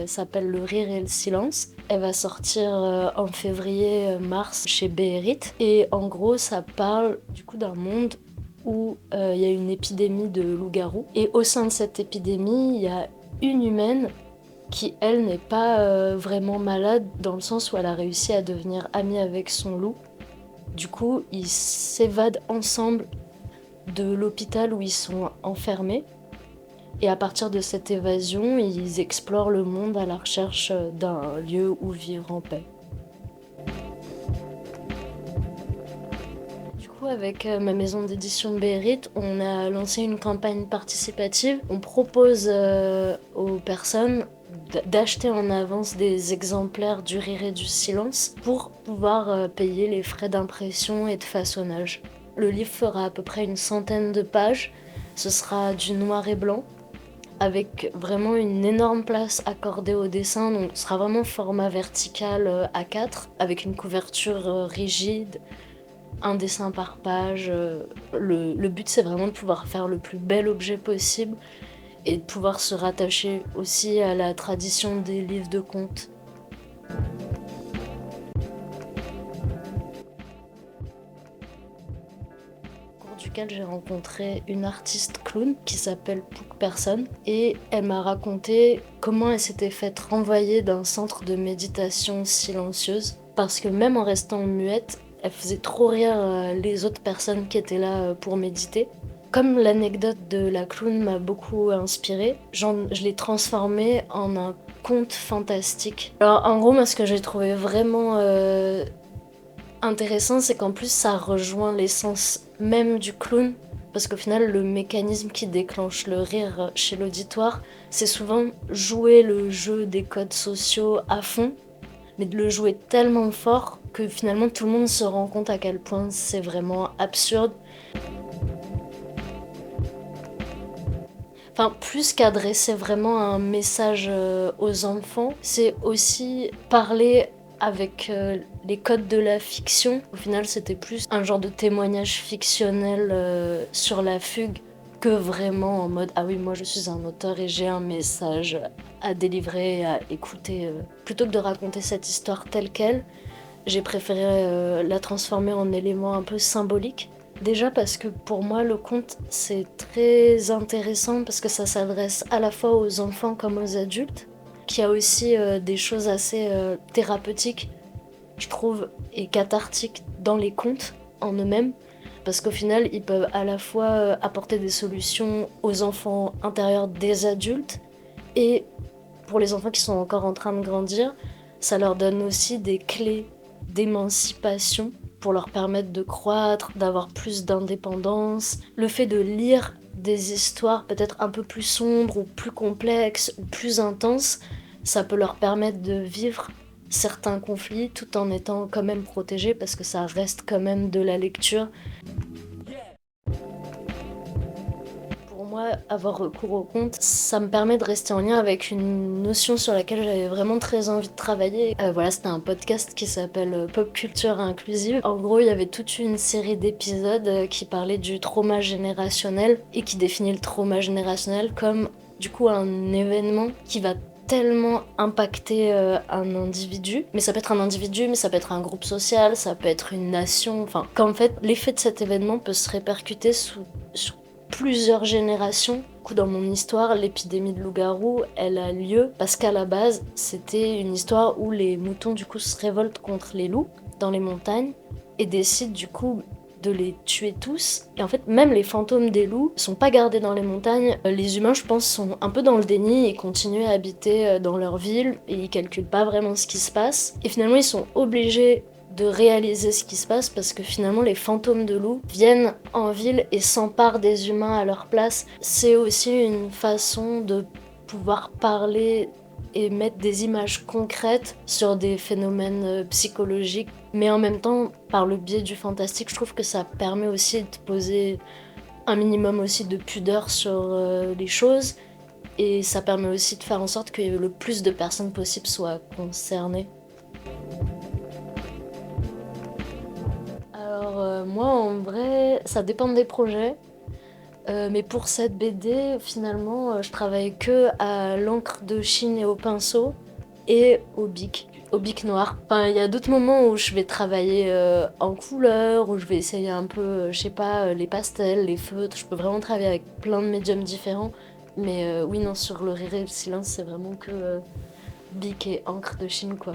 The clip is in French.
s'appelle Le Rire et le Silence. Elle va sortir en février-mars chez Beherit. Et en gros, ça parle du coup d'un monde où il y a une épidémie de loups-garous. Et au sein de cette épidémie, il y a une humaine qui, elle, n'est pas vraiment malade, dans le sens où elle a réussi à devenir amie avec son loup. Du coup, ils s'évadent ensemble de l'hôpital où ils sont enfermés. Et à partir de cette évasion, ils explorent le monde à la recherche d'un lieu où vivre en paix. Du coup, avec ma maison d'édition Beherit, on a lancé une campagne participative. On propose aux personnes d'acheter en avance des exemplaires du Rire et du Silence pour pouvoir payer les frais d'impression et de façonnage. Le livre fera à peu près une centaine de pages. Ce sera du noir et blanc, avec vraiment une énorme place accordée au dessin. Donc ce sera vraiment format vertical A4, avec une couverture rigide, un dessin par page. Le but, c'est vraiment de pouvoir faire le plus bel objet possible et de pouvoir se rattacher aussi à la tradition des livres de contes. Au cours duquel j'ai rencontré une artiste clown qui s'appelle Pouk Person, et elle m'a raconté comment elle s'était faite renvoyer d'un centre de méditation silencieuse, parce que même en restant muette, elle faisait trop rire les autres personnes qui étaient là pour méditer. Comme l'anecdote de la clown m'a beaucoup inspirée, je l'ai transformée en un conte fantastique. Alors en gros, moi ce que j'ai trouvé vraiment intéressant, c'est qu'en plus ça rejoint l'essence même du clown, parce qu'au final le mécanisme qui déclenche le rire chez l'auditoire, c'est souvent jouer le jeu des codes sociaux à fond, mais de le jouer tellement fort que finalement tout le monde se rend compte à quel point c'est vraiment absurde. Enfin, plus qu'adresser vraiment un message aux enfants, c'est aussi parler avec les codes de la fiction. Au final, c'était plus un genre de témoignage fictionnel sur la fugue que vraiment en mode ah oui, moi je suis un auteur et j'ai un message à délivrer, à écouter. Plutôt que de raconter cette histoire telle qu'elle, j'ai préféré la transformer en élément un peu symbolique. Déjà parce que pour moi le conte c'est très intéressant parce que ça s'adresse à la fois aux enfants comme aux adultes, qu'il y a aussi des choses assez thérapeutiques, je trouve, et cathartiques dans les contes en eux-mêmes, parce qu'au final ils peuvent à la fois apporter des solutions aux enfants intérieurs des adultes, et pour les enfants qui sont encore en train de grandir, ça leur donne aussi des clés d'émancipation pour leur permettre de croître, d'avoir plus d'indépendance. Le fait de lire des histoires peut-être un peu plus sombres ou plus complexes ou plus intenses, ça peut leur permettre de vivre certains conflits tout en étant quand même protégés, parce que ça reste quand même de la lecture. Pour moi, avoir recours au conte, ça me permet de rester en lien avec une notion sur laquelle j'avais vraiment très envie de travailler. Voilà, c'était un podcast qui s'appelle Pop Culture Inclusive. En gros, il y avait toute une série d'épisodes qui parlaient du trauma générationnel et qui définit le trauma générationnel comme du coup un événement qui va tellement impacter un individu, mais ça peut être un individu, mais ça peut être un groupe social, ça peut être une nation, enfin qu'en fait l'effet de cet événement peut se répercuter sur plusieurs générations. Du coup, dans mon histoire, l'épidémie de loup-garou, elle a lieu parce qu'à la base, c'était une histoire où les moutons du coup se révoltent contre les loups dans les montagnes et décident du coup de les tuer tous. Et en fait, même les fantômes des loups sont pas gardés dans les montagnes. Les humains, je pense, sont un peu dans le déni et continuent à habiter dans leur ville et ils calculent pas vraiment ce qui se passe. Et finalement, ils sont obligés de réaliser ce qui se passe parce que finalement les fantômes de loups viennent en ville et s'emparent des humains à leur place. C'est aussi une façon de pouvoir parler et mettre des images concrètes sur des phénomènes psychologiques, mais en même temps, par le biais du fantastique, je trouve que ça permet aussi de poser un minimum aussi de pudeur sur les choses, et ça permet aussi de faire en sorte que le plus de personnes possible soient concernées. Alors moi en vrai, ça dépend des projets. Mais pour cette BD, finalement, je travaille que à l'encre de Chine et au pinceau et au bic noir. Enfin, il y a d'autres moments où je vais travailler en couleur, où je vais essayer un peu, je sais pas, les pastels, les feutres. Je peux vraiment travailler avec plein de médiums différents. Mais oui, non, sur le Rire et le silence, c'est vraiment que bic et encre de Chine, quoi.